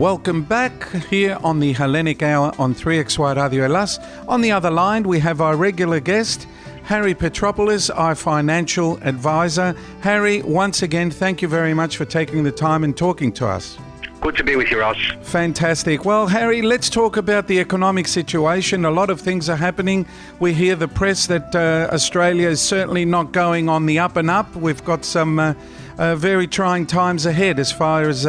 Welcome back here on the Hellenic Hour on 3XY Radio Elas. On the other line, we have our regular guest, Harry Petropoulos, our financial advisor. Harry, once again, thank you very much for taking the time and talking to us. Good to be with you, Ross. Fantastic. Well, Harry, let's talk about the economic situation. A lot of things are happening. We hear the press that Australia is certainly not going on the up and up. We've got some very trying times ahead as far as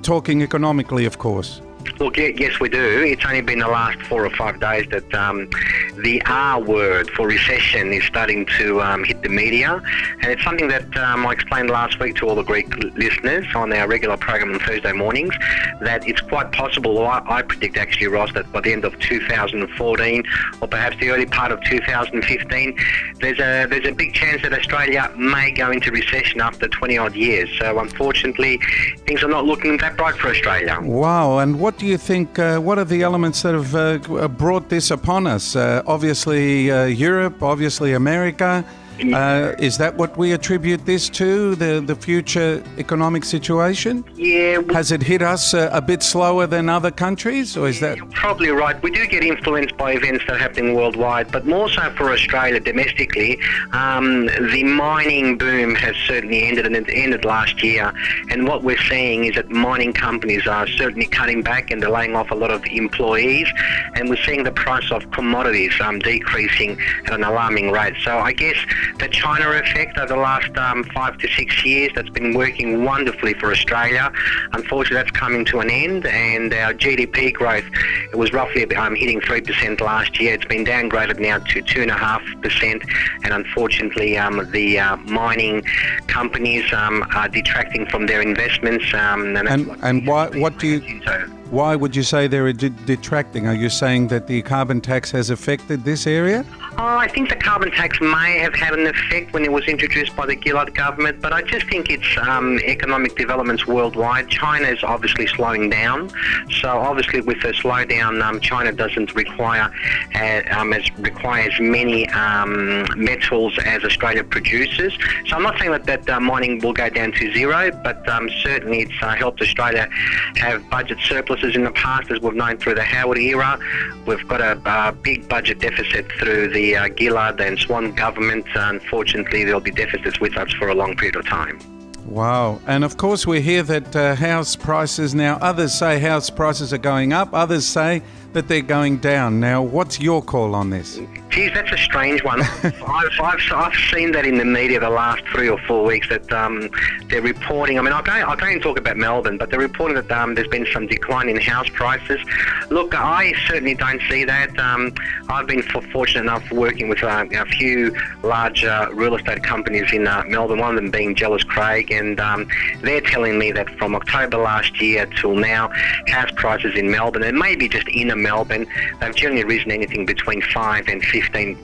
talking economically, of course. Look, yes, we do. It's only been the last 4 or 5 days that the R word for recession is starting to hit the media. And it's something that I explained last week to all the Greek listeners on our regular program on Thursday mornings, that it's quite possible, or I predict actually, Ross, that by the end of 2014 or perhaps the early part of 2015, there's a big chance that Australia may go into recession after 20-odd years. So unfortunately, things are not looking that bright for Australia. Wow. And what do you think, what are the elements that have brought this upon us? Obviously Europe, obviously America. Is that what we attribute this to, the future economic situation? Yeah. Has it hit us a bit slower than other countries, or is that... You're probably right. We do get influenced by events that are happening worldwide, but more so for Australia domestically. The mining boom has certainly ended, and it ended last year. And what we're seeing is that mining companies are certainly cutting back and they're laying off a lot of employees. And we're seeing the price of commodities decreasing at an alarming rate. So I guess the China effect over the last 5 to 6 years, that's been working wonderfully for Australia. Unfortunately, that's coming to an end, and our GDP growth, it was roughly hitting 3% last year. It's been downgraded now to 2.5%, and unfortunately, the mining companies are detracting from their investments. Why would you say they're detracting? Are you saying that the carbon tax has affected this area? I think the carbon tax may have had an effect when it was introduced by the Gillard government, but I just think it's economic developments worldwide. China is obviously slowing down, so obviously with the slowdown, China doesn't require as many metals as Australia produces. So I'm not saying that mining will go down to zero, but certainly it's helped Australia have budget surpluses in the past, as we've known through the Howard era. We've got a big budget deficit through the Gillard and Swan government. Unfortunately, there'll be deficits with us for a long period of time. Wow. And of course, we hear that house prices now, others say house prices are going up, others say that they're going down. Now, what's your call on this? Geez, that's a strange one. I've seen that in the media the last 3 or 4 weeks that they're reporting. I mean, I'll go and talk about Melbourne, but they're reporting that there's been some decline in house prices. Look, I certainly don't see that. I've been fortunate enough working with a few large real estate companies in Melbourne, one of them being Jellis Craig, and they're telling me that from October last year till now, house prices in Melbourne, and maybe just inner Melbourne, they've generally risen anything between 5 and 15%.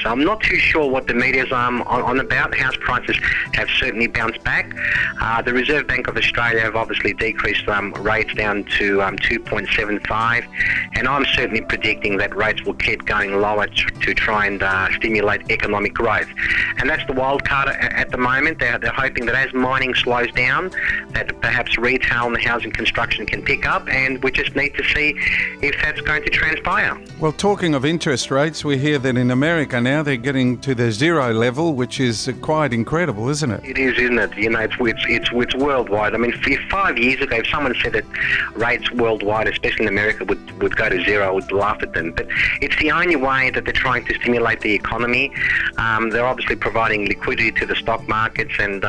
So I'm not too sure what the media's on about. House prices have certainly bounced back. The Reserve Bank of Australia have obviously decreased rates down to 2.75, and I'm certainly predicting that rates will keep going lower to try and stimulate economic growth. And that's the wild card at the moment. They're hoping that as mining slows down, that perhaps retail and housing construction can pick up, and we just need to see if that's going to transpire. Well, talking of interest rates, we hear that in America now they're getting to the zero level, which is quite incredible, isn't it? It is, isn't it? You know, it's worldwide. I mean, if 5 years ago, if someone said that rates worldwide, especially in America, would go to zero, I would laugh at them. But it's the only way that they're trying to stimulate the economy. They're obviously providing liquidity to the stock markets, and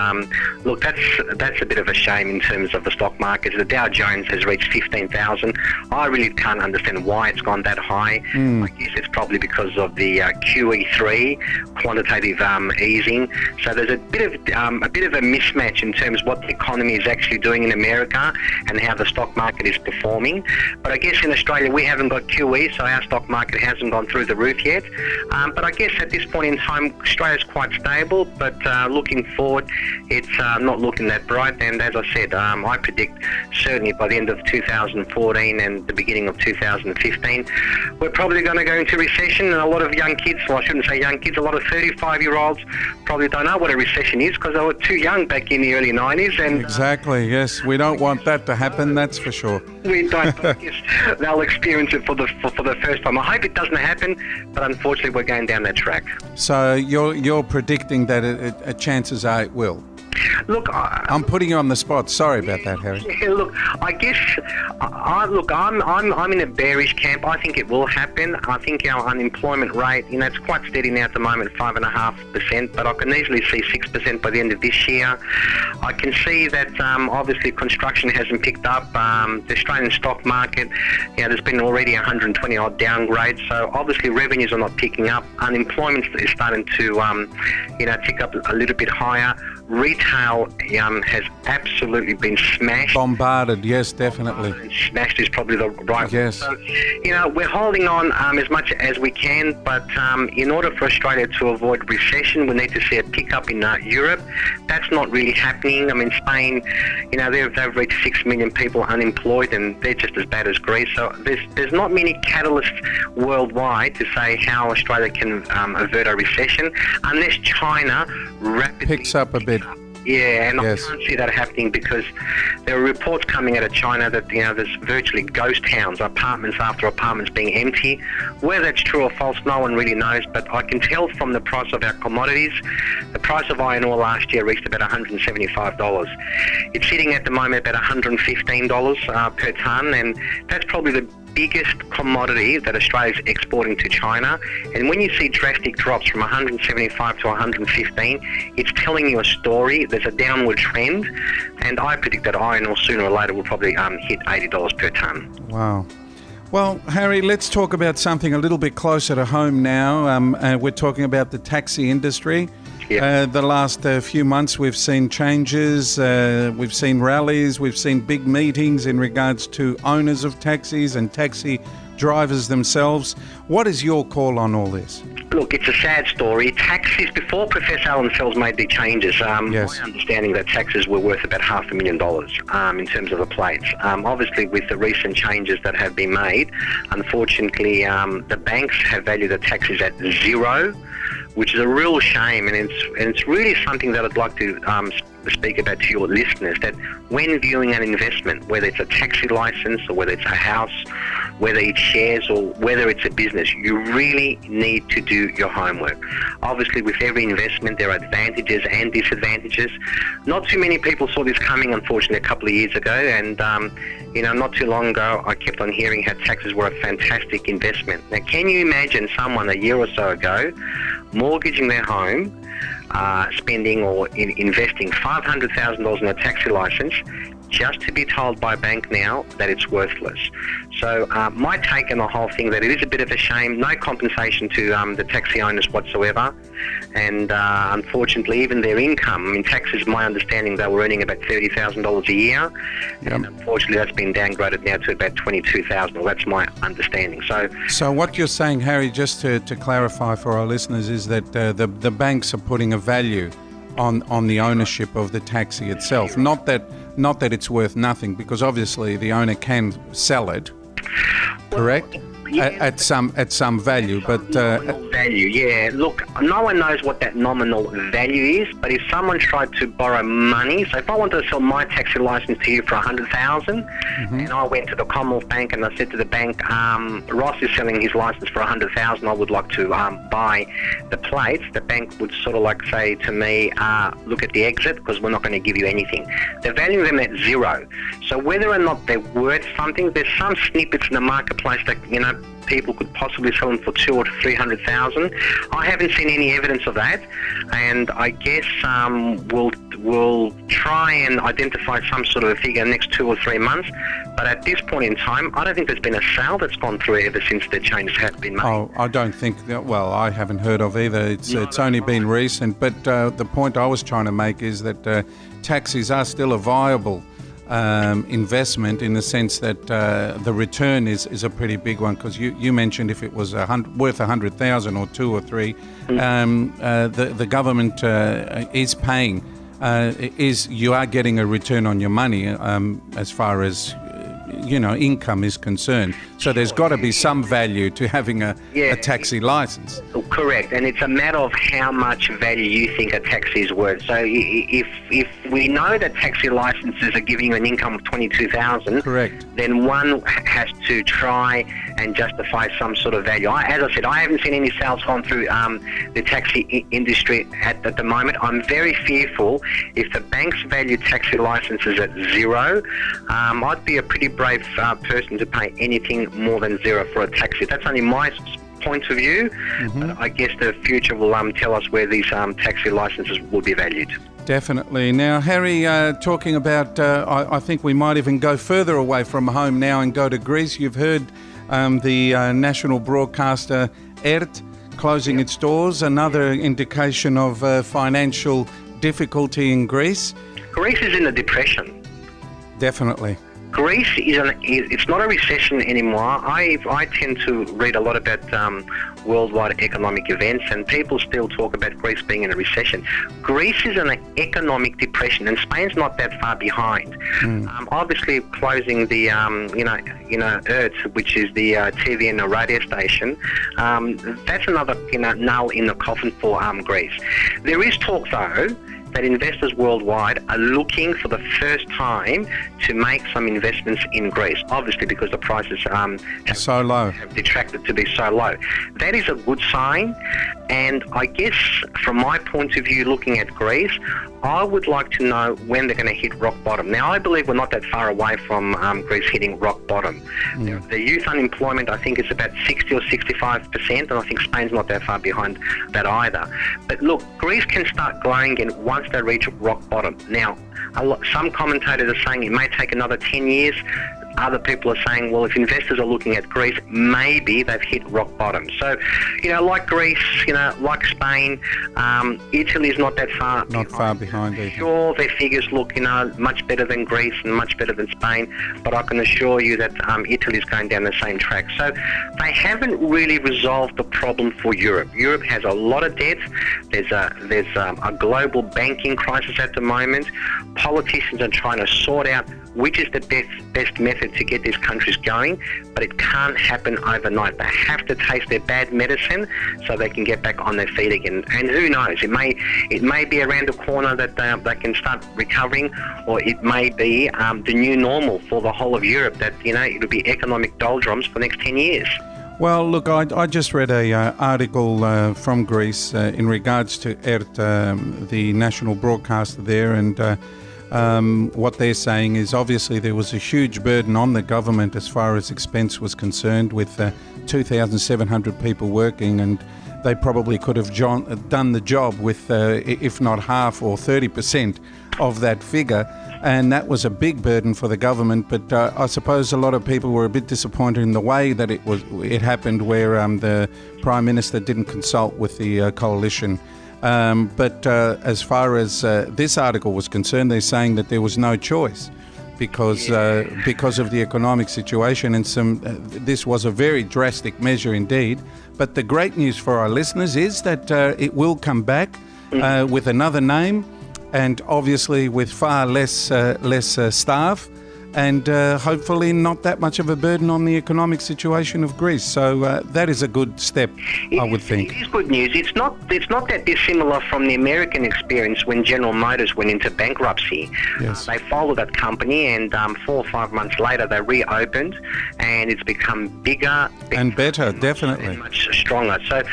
look, that's a bit of a shame in terms of the stock markets. The Dow Jones has reached 15,000. I really can't understand why it's gone that high. I guess it's probably because of the QE3, quantitative easing. So there's a bit of a mismatch in terms of what the economy is actually doing in America and how the stock market is performing. But I guess in Australia we haven't got QE, so our stock market hasn't gone through the roof yet. But I guess at this point in time, Australia's quite stable, but looking forward, it's not looking that bright. And as I said, I predict certainly by the end of 2014 and the beginning of 2015, we're probably going to go into recession, and a lot of young kids kids, well, I shouldn't say young kids, a lot of 35-year-olds probably don't know what a recession is because they were too young back in the early 90s. And exactly, yes. We don't want that to happen, that's for sure. We don't. Yes, they'll experience it for the first time. I hope it doesn't happen, but unfortunately we're going down that track. So you're predicting that chances are it will? Look, I'm putting you on the spot. Sorry about that, Harry. Yeah, look, I guess, I'm in a bearish camp. I think it will happen. I think our unemployment rate, it's quite steady now at the moment, 5.5%, but I can easily see 6% by the end of this year. I can see that obviously construction hasn't picked up. The Australian stock market, there's been already 120 odd downgrades, so obviously revenues are not picking up. Unemployment is starting to, tick up a little bit higher. Retail has absolutely been smashed. Bombarded, yes, definitely. Smashed is probably the right word. Yes. So, we're holding on as much as we can, but in order for Australia to avoid recession, we need to see a pickup in Europe. That's not really happening. I mean, Spain, they've reached 6 million people unemployed, and they're just as bad as Greece. So there's not many catalysts worldwide to say how Australia can avert a recession, unless China rapidly picks up a bit. Yeah, and yes. I can't see that happening because there are reports coming out of China that there's virtually ghost towns, apartments after apartments being empty. Whether that's true or false, no one really knows, but I can tell from the price of our commodities. The price of iron ore last year reached about $175. It's sitting at the moment about $115 per tonne, and that's probably the biggest commodity that Australia's exporting to China. And when you see drastic drops from 175 to 115, it's telling you a story. There's a downward trend, and I predict that iron ore sooner or later will probably hit $80 per tonne. Wow. Well, Harry, let's talk about something a little bit closer to home now. We're talking about the taxi industry. Yep. The last few months we've seen changes, we've seen rallies, we've seen big meetings in regards to owners of taxis and taxi drivers themselves. What is your call on all this? Look, it's a sad story. Taxis, before Professor Alan Sells made the changes, yes. My understanding that taxis were worth about $500,000 in terms of the plates. Obviously, with the recent changes that have been made, unfortunately, the banks have valued the taxis at zero, which is a real shame, and it's really something that I'd like to speak about to your listeners, that when viewing an investment, whether it's a taxi license or whether it's a house, whether it's shares or whether it's a business, you really need to do your homework. Obviously, with every investment, there are advantages and disadvantages. Not too many people saw this coming, unfortunately, a couple of years ago, and not too long ago, I kept on hearing how taxis were a fantastic investment. Now, can you imagine someone a year or so ago mortgaging their home, spending or investing $500,000 in a taxi license, just to be told by a bank now that it's worthless? So my take on the whole thing, that it is a bit of a shame, no compensation to the taxi owners whatsoever, and unfortunately even their income, taxis, my understanding, they were earning about $30,000 a year, yep. And unfortunately that's been downgraded now to about $22,000, well, that's my understanding. So what you're saying, Harry, just to clarify for our listeners, is that the banks are putting a value on the ownership of the taxi itself, not that it's worth nothing, because obviously the owner can sell it, correct? Yeah, at some value, but nominal value. Yeah, look, no one knows what that nominal value is, but if someone tried to borrow money, so if I wanted to sell my taxi license to you for $100,000, and I went to the Commonwealth Bank and I said to the bank, Ross is selling his license for $100,000, I would like to buy the plates, the bank would sort of like say to me, look at the exit, because we're not going to give you anything. They're valuing them at zero. So whether or not they're worth something, there's some snippets in the marketplace that, people could possibly sell them for $200,000 or $300,000. I haven't seen any evidence of that, and I guess we'll try and identify some sort of a figure in the next 2 or 3 months. But at this point in time, I don't think there's been a sale that's gone through ever since the changes have been made. Oh, I don't think that. Well, I haven't heard of either. It's only been recent. But the point I was trying to make is that taxis are still a viable investment, in the sense that the return is a pretty big one, because you mentioned if it was worth 100,000 or 2 or 3, the government is paying, you are getting a return on your money, as far as income is concerned. So there's got to be some value to having a taxi license. Correct, and it's a matter of how much value you think a taxi is worth. So if we know that taxi licenses are giving you an income of $22,000, correct, then one has to try and justify some sort of value. As I said, I haven't seen any sales gone through the taxi industry at the moment. I'm very fearful if the banks value taxi licenses at zero. I'd be a pretty brave person to pay anything more than zero for a taxi. That's only my point of view, but I guess the future will tell us where these taxi licenses will be valued. Definitely. Now, Harry, talking about, I think we might even go further away from home now and go to Greece. You've heard the national broadcaster ERT closing its doors, another indication of financial difficulty in Greece. Greece is in a depression. Definitely. Greece it's not a recession anymore. I tend to read a lot about worldwide economic events, and people still talk about Greece being in a recession. Greece is in an economic depression, and Spain's not that far behind. Obviously, closing the ERT, which is the TV and the radio station, that's another nail in the coffin for Greece. There is talk though that investors worldwide are looking for the first time to make some investments in Greece, obviously because the prices have detracted to be so low. That is a good sign, and I guess from my point of view looking at Greece, I would like to know when they're going to hit rock bottom. Now, I believe we're not that far away from Greece hitting rock bottom. The youth unemployment, I think, is about 60 or 65%, and I think Spain's not that far behind that either. But look, Greece can start growing again once they reach rock bottom. Now, some commentators are saying it may take another 10 years. Other people are saying, well, if investors are looking at Greece, maybe they've hit rock bottom. So, like Greece, like Spain, Italy's not that far behind. Not far behind either. Sure, their figures look, much better than Greece and much better than Spain, but I can assure you that Italy's going down the same track. So they haven't really resolved the problem for Europe. Europe has a lot of debt. There's a global banking crisis at the moment. Politicians are trying to sort out which is the best method to get these countries going, but it can't happen overnight. They have to taste their bad medicine so they can get back on their feet again. And who knows, it may be around the corner that they can start recovering, or it may be the new normal for the whole of Europe, that it'll be economic doldrums for the next 10 years. Well, look, I just read a article from Greece in regards to ERT, the national broadcaster there, and what they're saying is obviously there was a huge burden on the government as far as expense was concerned, with 2,700 people working, and they probably could have done the job with, if not half or 30% of that figure. And that was a big burden for the government, but I suppose a lot of people were a bit disappointed in the way that it happened, where the Prime Minister didn't consult with the coalition. But as far as this article was concerned, they're saying that there was no choice because of the economic situation, and this was a very drastic measure indeed. But the great news for our listeners is that it will come back with another name, and obviously with far less staff, and hopefully not that much of a burden on the economic situation of Greece. So that is a good step, I would think. It is good news. It's not that dissimilar from the American experience when General Motors went into bankruptcy. Yes. They followed that company, and 4 or 5 months later they reopened, and it's become bigger and better, definitely, and much stronger. So,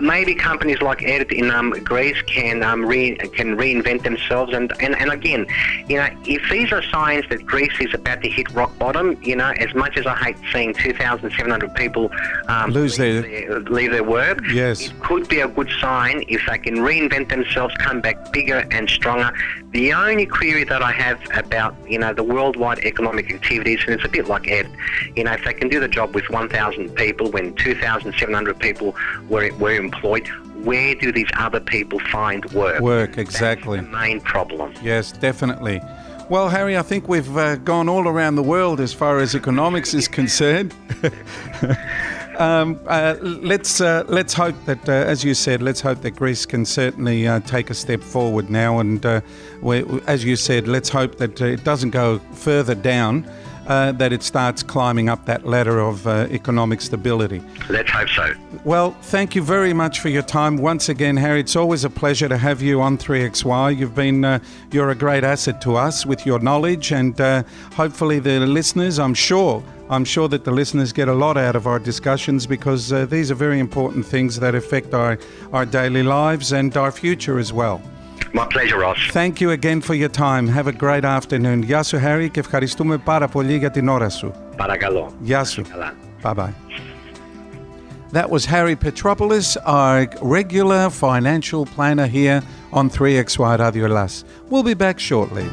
maybe companies like ERT in Greece can reinvent themselves. And again, if these are signs that Greece is about to hit rock bottom, as much as I hate seeing 2,700 people leave their work, yes, it could be a good sign if they can reinvent themselves, come back bigger and stronger. The only query that I have about, the worldwide economic activities, and it's a bit like Ed, if they can do the job with 1,000 people when 2,700 people were employed, where do these other people find work? Exactly. That's the main problem. Yes, definitely. Well, Harry, I think we've gone all around the world as far as economics is concerned. Let's hope that, as you said, let's hope that Greece can certainly take a step forward now. And as you said, let's hope that it doesn't go further down. that it starts climbing up that ladder of economic stability. Let's hope so. Well, thank you very much for your time once again, Harry. It's always a pleasure to have you on 3XY. You're a great asset to us with your knowledge, and hopefully the listeners, I'm sure that the listeners get a lot out of our discussions, because these are very important things that affect our daily lives and our future as well. My pleasure, Ross. Thank you again for your time. Have a great afternoon. Γεια σου, Harry, και ευχαριστούμε πάρα πολύ για την ώρα σου. Παρακαλώ. Γεια σου. Καλά. Bye-bye. That was Harry Petropoulos, our regular financial planner here on 3XY Radio Las. We'll be back shortly.